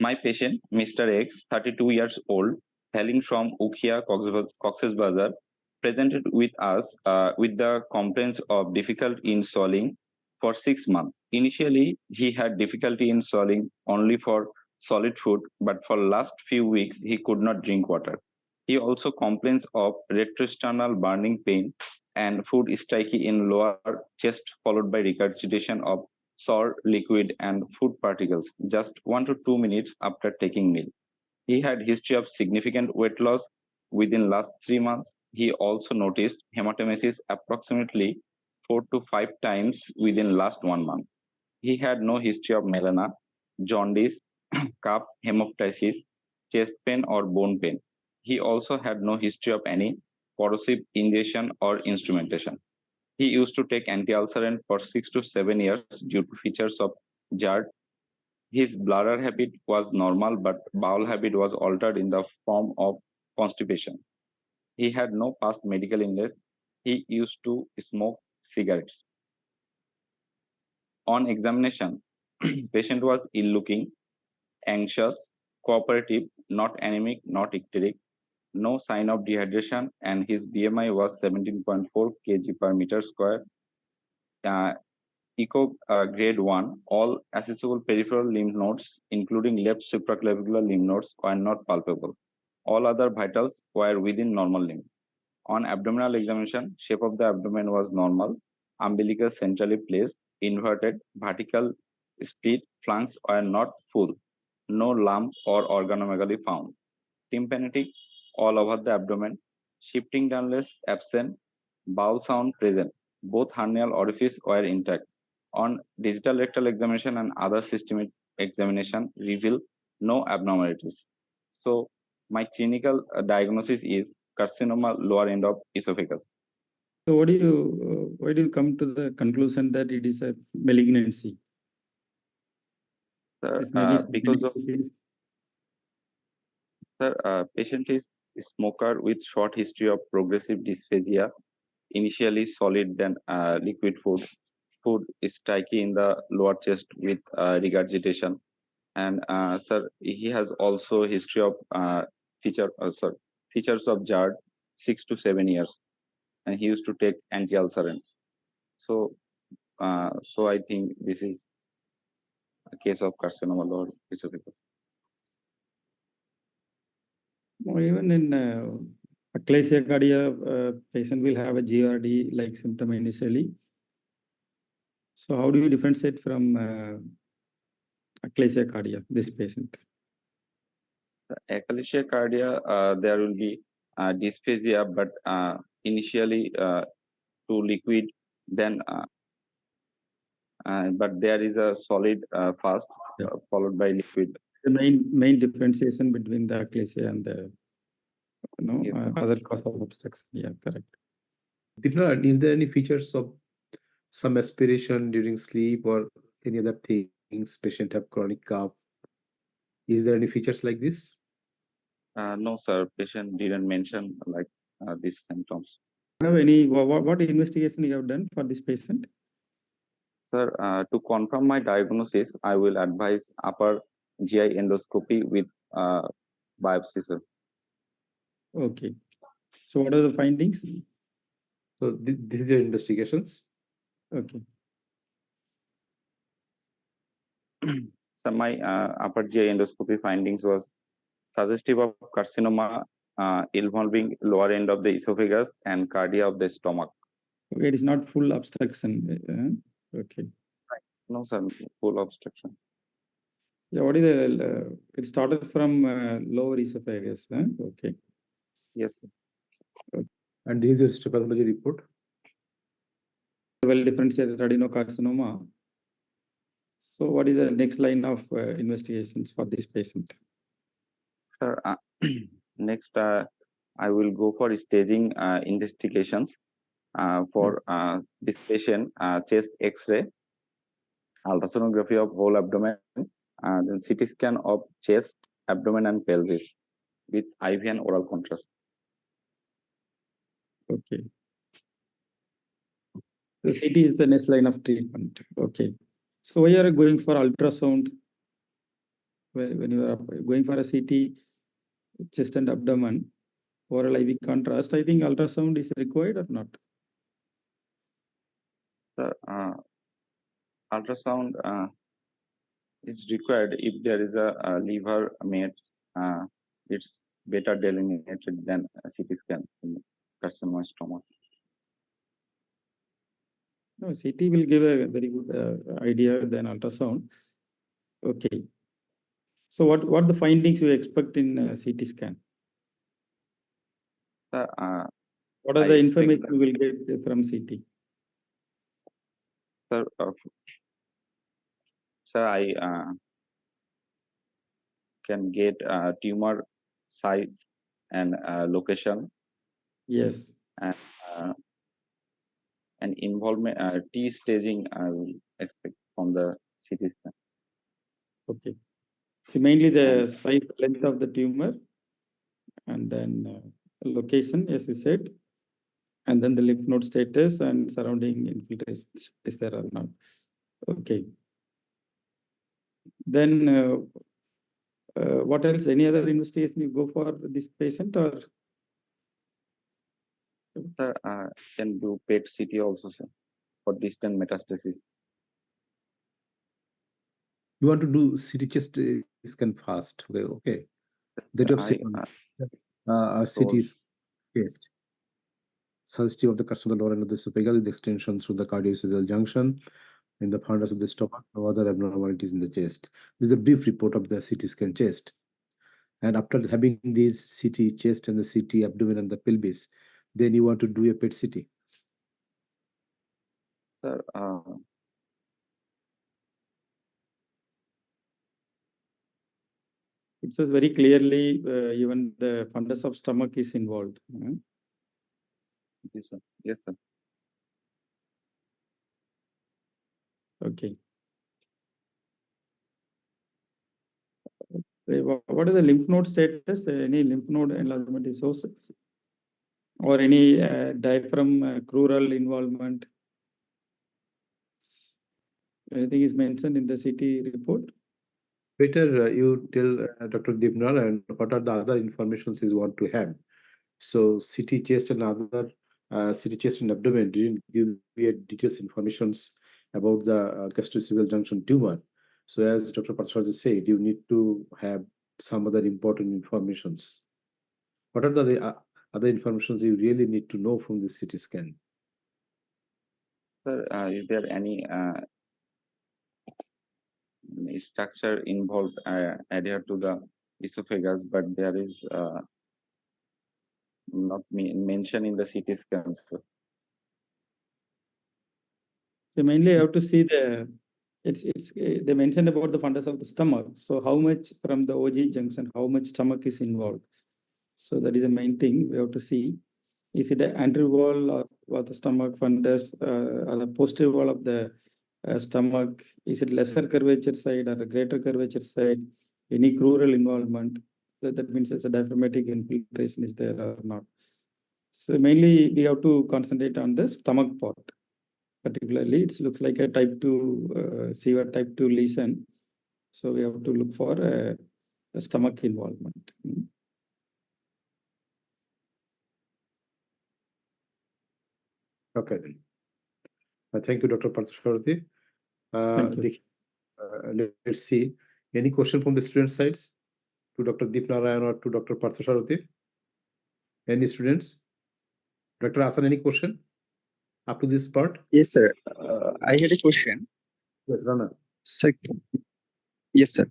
My patient, Mr. X, 32 years old, hailing from Ukhia, Cox's Bazar, presented with us with the complaints of difficulty in swallowing for 6 months. Initially, he had difficulty in swallowing only for solid food, but for last few weeks, he could not drink water. He also complains of retrosternal burning pain and food sticky in lower chest, followed by regurgitation of sour liquid and food particles just 1 to 2 minutes after taking meal. He had history of significant weight loss within last 3 months. He also noticed hematemesis approximately 4 to 5 times within last 1 month. He had no history of melena, jaundice, cough, hemoptysis, chest pain, or bone pain. He also had no history of any corrosive ingestion or instrumentation. He used to take anti-ulcerant for 6 to 7 years due to features of GERD. His bladder habit was normal, but bowel habit was altered in the form of constipation. He had no past medical illness. He used to smoke cigarettes. On examination, patient was ill-looking, anxious, cooperative, not anemic, not icteric, no sign of dehydration, and his BMI was 17.4 kg per meter square. Echo grade 1, all accessible peripheral lymph nodes, including left supraclavicular lymph nodes, were not palpable. All other vitals were within normal limit. On abdominal examination, shape of the abdomen was normal, umbilicus centrally placed, inverted, vertical split, flanks were not full, no lump or organomegaly found. Tympanitic all over the abdomen, shifting downwards absent, bowel sound present. Both hernial orifices were intact. On digital rectal examination and other systemic examination reveal no abnormalities. So my clinical diagnosis is carcinoma lower end of esophagus. So why do you come to the conclusion that it is a malignancy? Because of patient is smoker with short history of progressive dysphagia, initially solid then liquid food. Food is sticky in the lower chest with regurgitation. And sir, he has also history of features of GERD 6 to 7 years, and he used to take anti-ulcerant. So I think this is a case of carcinoma lower esophagus. Even in achalasia cardia, patient will have a GRD like symptom initially. So how do you differentiate from achalasia cardia, this patient? Achalasia cardia, there will be dysphagia, but initially to liquid, then but there is a solid fast followed by liquid. The main differentiation between the achalasia and the yes, other cause of obstruction. Yeah, correct. Is there any features of some aspiration during sleep or any other things? Patient have chronic cough. Is there any features like this? No, sir. Patient didn't mention like these symptoms. Have any what investigation you have done for this patient? Sir, to confirm my diagnosis, I will advise upper GI endoscopy with biopsy, sir. Okay. So what are the findings? So these are investigations. Okay. So my upper GI endoscopy findings was suggestive of carcinoma involving lower end of the esophagus and cardia of the stomach. Okay, it is not full obstruction. Okay. No, sir, full obstruction. Yeah, what is the? It started from lower esophagus. Okay. Yes, sir. Okay. And this is your histopathology report. Well differentiated adenocarcinoma. So, what is the next line of investigations for this patient? Sir, next I will go for staging investigations for this patient, chest X-ray, ultrasonography of whole abdomen, then CT scan of chest, abdomen, and pelvis with IV and oral contrast. Okay. The CT is the next line of treatment. Okay. So we are going for ultrasound when you are going for a CT, chest and abdomen, oral IV contrast, I think ultrasound is required or not? The ultrasound is required if there is a liver met. It's better delineated than a CT scan in carcinoma stomach. No, CT will give a very good idea than ultrasound. Okay. So what the findings you expect in CT scan? What are I the expect information that- you will get from CT? Sir, I can get tumor size and location Yes. and involvement, T staging I will expect from the CT scan. Okay. So mainly the And- size, length of the tumor, and then location, as you said, and then the lymph node status and surrounding infiltration, is there or not? Okay. Then what else? Any other investigation you go for this patient, or? Sir, can do PET CT also, sir, for distant metastasis. You want to do CT chest scan fast. Okay. That of CT chest. Suggestive of the crust of the lower end of the esophagus with extension through the cardioesophageal junction in the fundus of the stomach, no other abnormalities in the chest. This is the brief report of the CT scan chest. And after having these CT chest and the CT abdomen and the pelvis, then you want to do a PET CT. Sir, It says very clearly, even the fundus of stomach is involved. yes, sir. Yes, sir. Okay. What is the lymph node status? Any lymph node enlargement is also, or any diaphragm crural involvement? Anything is mentioned in the CT report? Better you tell Dr. Dibnar and what are the other informations you want to have. So CT chest and other CT chest and abdomen didn't give me details informations about the gastroesophageal junction tumor. So as Dr. Patsharji said, you need to have some other important informations. What are the other informations you really need to know from the CT scan? Sir, is there any structure involved adhered to the esophagus, but there is not mentioned in the CT scan, sir. So mainly you have to see they mentioned about the fundus of the stomach. So how much from the OG junction, how much stomach is involved? So that is the main thing we have to see. Is it the anterior wall or the stomach fundus or the posterior wall of the stomach? Is it lesser curvature side or a greater curvature side? Any crural involvement? That means it's a diaphragmatic infiltration is there or not. So mainly we have to concentrate on the stomach part. Particularly, it looks like a type 2 severe type 2 lesion. So we have to look for a stomach involvement. Okay, then. Thank you, Dr. Patsharji. Thank you. Let's see. Any question from the student sides to Dr. Deepnarayan or to Dr. Patsharji? Any students? Dr. Hasan, any question up to this part? Yes, sir. I had a question. Yes, Rana. Sir, yes, sir.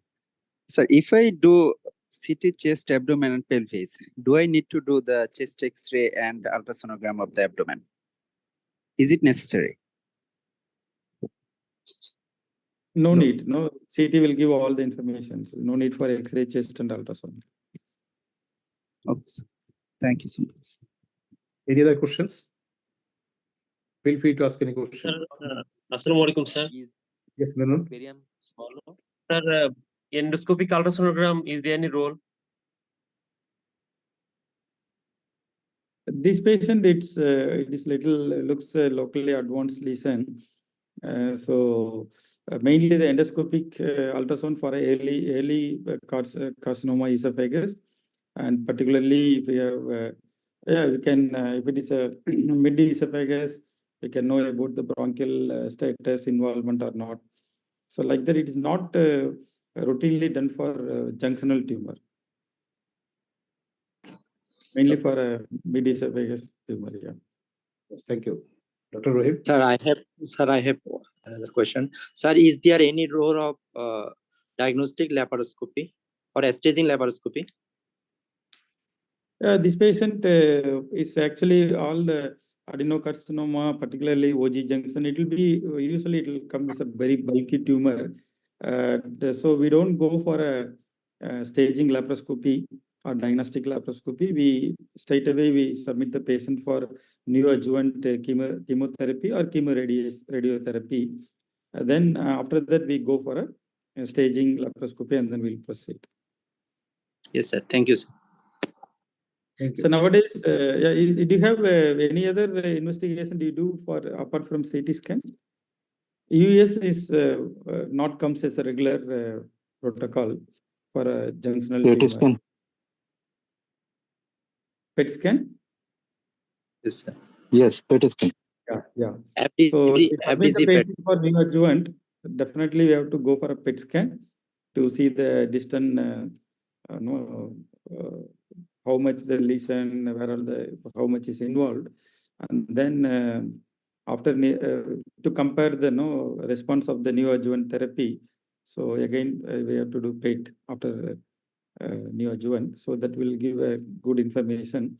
Sir, if I do CT chest, abdomen, and pelvis, do I need to do the chest X-ray and ultrasonogram of the abdomen? Is it necessary? No need. No, CT will give all the information. So no need for X-ray, chest, and ultrasound. Okay, sir. Thank you so much. Any other questions? Feel free to ask any question. Assalamualaikum, sir. Yes, Menon. Sir, endoscopic ultrasonogram, is there any role? This patient, it is little looks locally advanced lesion. So mainly the endoscopic ultrasound for early carcinoma esophagus, and particularly if we have, we can, if it is a mid esophagus, we can know about the bronchial status involvement or not. So like that, it is not routinely done for junctional tumor. Mainly for a mid esophagus tumor, yeah. Yes, thank you. Dr. Rohit? Sir, I have another question. Sir, is there any role of diagnostic laparoscopy or staging laparoscopy? This patient is actually all the adenocarcinoma, particularly OG junction. It will be usually it will come as a very bulky tumor. So we don't go for a staging laparoscopy or diagnostic laparoscopy. We straight away we submit the patient for neoadjuvant chemotherapy or radiotherapy. Then after that we go for a staging laparoscopy and then we'll proceed. Yes, sir. Thank you, sir. Thank you. So nowadays, do you have any other investigation do you do for apart from CT scan? US is not comes as a regular protocol for a junctional PET tumor. scan. PET scan? Yes, sir. Yes, PET scan. Yeah. FDG, So if we submit the FDG PET. patient for neoadjuvant, definitely we have to go for a PET scan to see the distant, how much the lesion, how much is involved, and then after to compare the response of the neoadjuvant therapy. So again, we have to do PET after neoadjuvant, so that will give a good information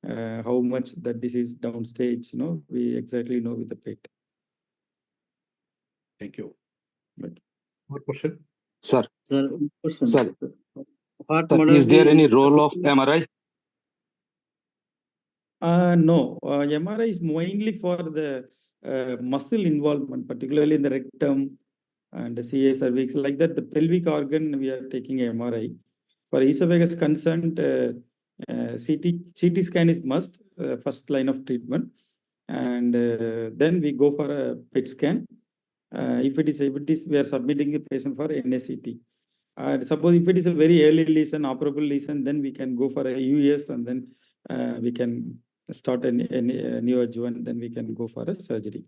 how much the disease downstage. We exactly know with the PET. Thank you. Right. More question? Sir, Sir, question. Sir. What sir, model is there any role of MRI? No, MRI is mainly for the muscle involvement, particularly in the rectum and the CA cervix, like that. The pelvic organ we are taking MRI. For esophagus concerned, CT scan is must, first line of treatment, and then we go for a PET scan. If it is, we are submitting a patient for NACT. Suppose if it is a very early lesion, operable lesion, then we can go for a US, and then we can start a neoadjuvant, then we can go for a surgery.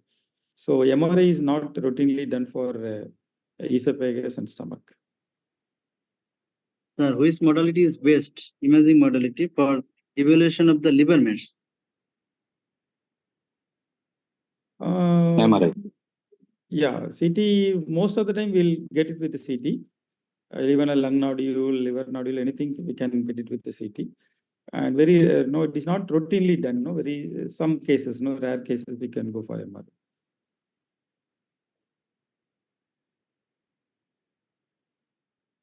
So MRI is not routinely done for esophagus and stomach. Sir, which modality is best imaging modality for evaluation of the liver mets? MRI. Yeah, CT, most of the time we'll get it with the CT. Even a lung nodule, liver nodule, anything, we can get it with the CT. And very, no, it is not routinely done. No, very, some cases, no, rare cases, we can go for MRI.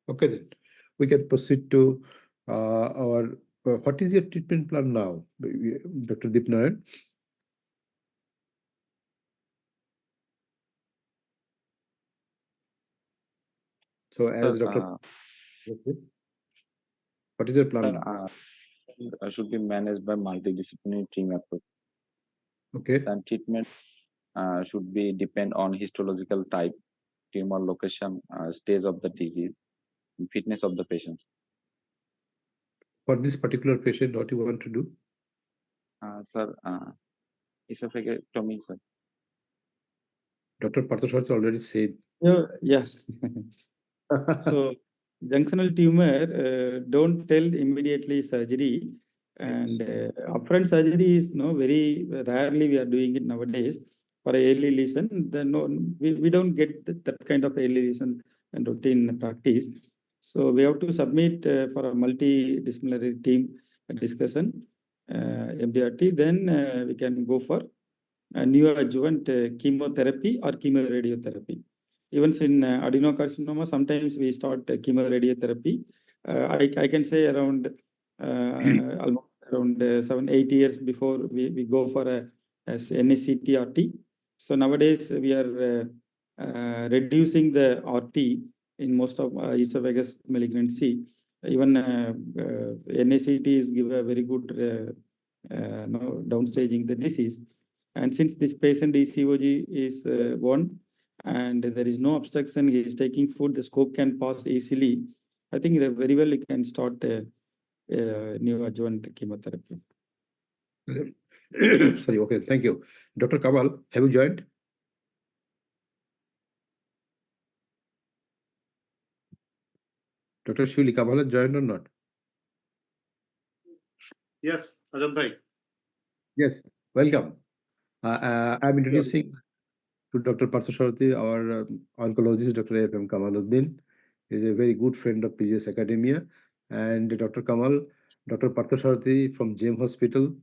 Okay, then we can proceed to our. What is your treatment plan now, Dr. Deepnaran? So, as Sir, Dr. What is your plan now? Should be managed by multidisciplinary team approach. Okay. And treatment should be depend on histological type, tumor location, stage of the disease, and fitness of the patient. For this particular patient, what you want to do? Sir, esophagectomy, sir. Dr. Parthasarji already said. Yeah. So junctional tumor, don't tell immediately surgery, and upfront surgery is very rarely we are doing it nowadays. For a early lesion, then we don't get that kind of early lesion and routine practice. So we have to submit for a multidisciplinary team discussion, MDRT. Then we can go for a neoadjuvant chemotherapy or chemoradiotherapy. Even in adenocarcinoma, sometimes we start chemoradiotherapy. I can say around almost around 7-8 years before we go for a NACT RT. So nowadays we are reducing the RT in most of esophagus malignancy. Even NACT is give a very good downstaging the disease. And since this patient ECOG is one, and there is no obstruction, he is taking food, the scope can pass easily. I think that very well you can start a neoadjuvant chemotherapy. Sorry, okay, thank you. Dr. Kamal, have you joined? Dr. Shuli Kamal has joined or not? Yes, Ajay bhai. Yes, welcome. I'm introducing to Dr. Parthasarathi, our oncologist, Dr. F.M. Kamaluddin. He is a very good friend of PGS Academia. And Dr. Kamal, Dr. Parthasarathi from GEM Hospital,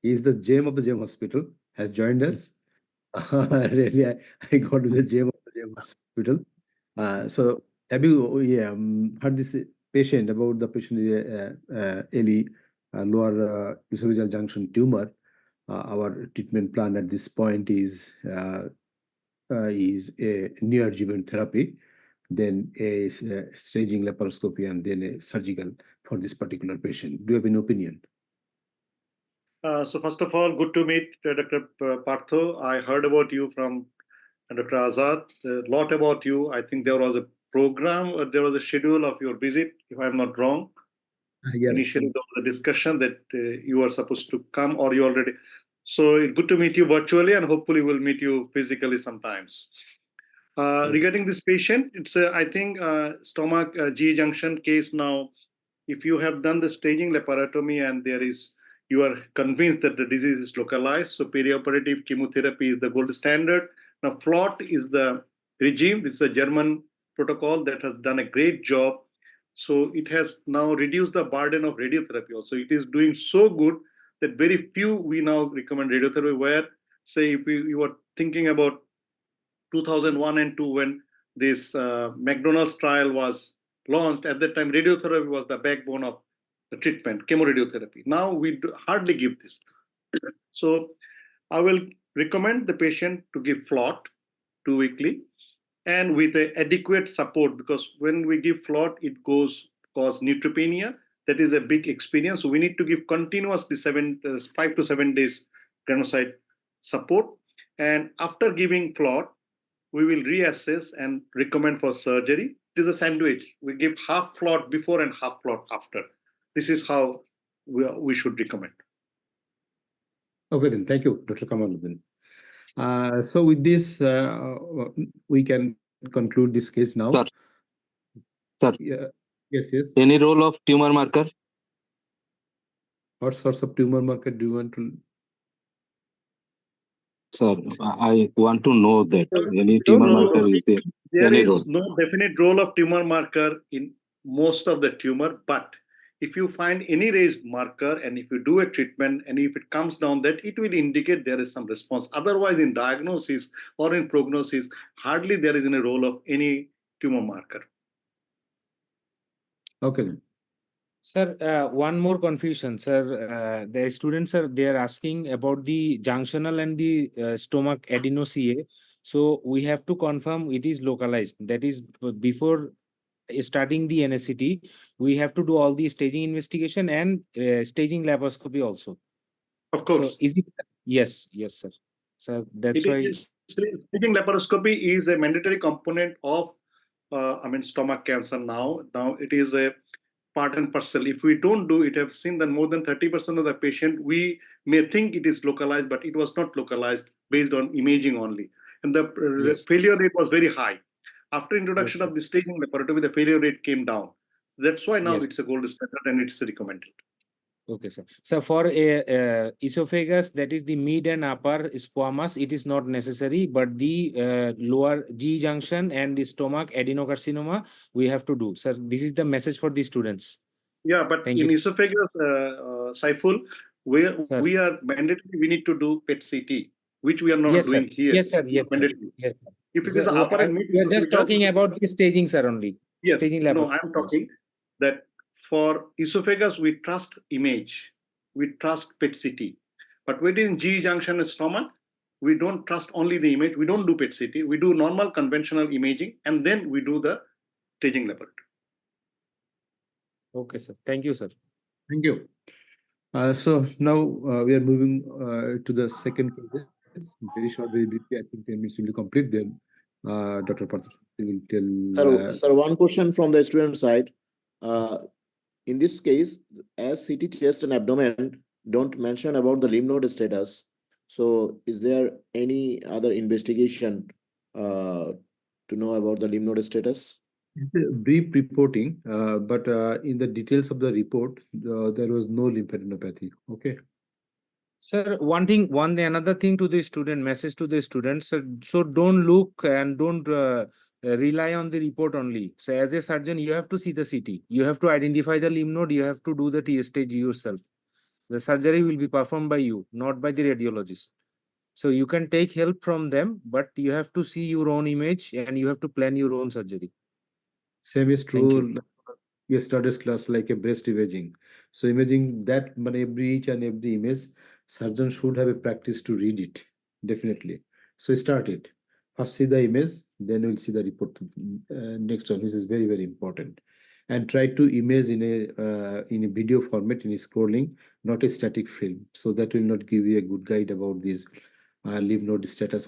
he is the GEM of the GEM Hospital, has joined us. Really, I got to the GEM of the GEM Hospital. So have you heard this patient about the patient LE, lower esophageal junction tumor? Our treatment plan at this point is a neoadjuvant therapy, then a staging laparoscopy, and then a surgical for this particular patient. Do you have an opinion? So first of all, good to meet Dr. Partho. I heard about you from Dr. Azad, a lot about you. I think there was a program, or there was a schedule of your visit, if I'm not wrong. Yes. Initially, there was a discussion that you were supposed to come, or you already. So good to meet you virtually, and hopefully we'll meet you physically sometimes. Yes. Regarding this patient, it's I think stomach G junction case now. If you have done the staging laparotomy and you are convinced that the disease is localized, so perioperative chemotherapy is the gold standard. Now, FLOT is the regime. This is a German protocol that has done a great job. So it has now reduced the burden of radiotherapy also. It is doing so good that very few we now recommend radiotherapy, where, say, if you were thinking about 2001 and 2, when this McDonald's trial was launched, at that time, radiotherapy was the backbone of the treatment, chemoradiotherapy. Now we hardly give this. So I will recommend the patient to give FLOT 2 weekly and with adequate support, because when we give FLOT, it cause neutropenia. That is a big experience. So we need to give continuously 5 to 7 days granulocyte support. And after giving FLOT, we will reassess and recommend for surgery. It is a sandwich. We give half FLOT before and half FLOT after. This is how we should recommend. Okay, then. Thank you, Dr. Kamaluddin. So with this, we can conclude this case now. Sir. Yeah. Yes, yes. Any role of tumor marker? What sorts of tumor marker do you want to? Sir, I want to know that any tumor marker is there. There any is role? no definite role of tumor marker in most of the tumor, but if you find any raised marker and if you do a treatment and if it comes down, that it will indicate there is some response. Otherwise, in diagnosis or in prognosis, hardly there is any role of any tumor marker. Okay. Sir, one more confusion, sir. The students they are asking about the junctional and the stomach adenoca. So we have to confirm it is localized. That is, before starting the NSCT, we have to do all the staging investigation and staging laparoscopy also. Of course. So is it? Yes, sir. So that's why. Staging laparoscopy is a mandatory component of, stomach cancer now. Now it is a part and parcel. If we don't do it, I've seen that more than 30% of the patient, we may think it is localized, but it was not localized based on imaging only. And the failure rate was very high. After introduction of the staging laparoscopy, the failure rate came down. That's why now it's a gold standard and it's recommended. Okay, sir. So for a esophagus, that is the mid and upper squamous, it is not necessary, but the lower G junction and the stomach adenocarcinoma, we have to do. Sir, this is the message for the students. Yeah, but in esophagus, Saiful, we are mandatory, we need to do PET-CT, which we are not doing here. Yes, sir. Yes, sir. Yes, sir. If it is upper and mid, we are just talking about the staging, sir, only. Yes, staging no, I'm talking that for esophagus, we trust image, we trust PET-CT. But within G junction and stomach, we don't trust only the image, we don't do PET-CT, we do normal conventional imaging, and then we do the staging laboratory. Okay, sir. Thank you, sir. Thank you. So now we are moving to the second case. Very short, very briefly. I think 10 minutes will be complete. Then Dr. Patel will tell. Sir, one question from the student side. In this case, as CT chest and abdomen don't mention about the lymph node status, so is there any other investigation to know about the lymph node status? It's a brief reporting, but in the details of the report, there was no lymphadenopathy. Okay. Sir, another thing to the student, message to the students. So don't look and don't rely on the report only. So as a surgeon, you have to see the CT. You have to identify the lymph node. You have to do the T stage yourself. The surgery will be performed by you, not by the radiologist. So you can take help from them, but you have to see your own image and you have to plan your own surgery. Same is Thank you. true. Yesterday's class, like a breast imaging. So imaging that, but each and every image, surgeon should have a practice to read it. Definitely. So start it. First see the image, then we'll see the report. Next one, which is very, very important. And try to image in a video format, in a scrolling, not a static film. So that will not give you a good guide about this lymph node status.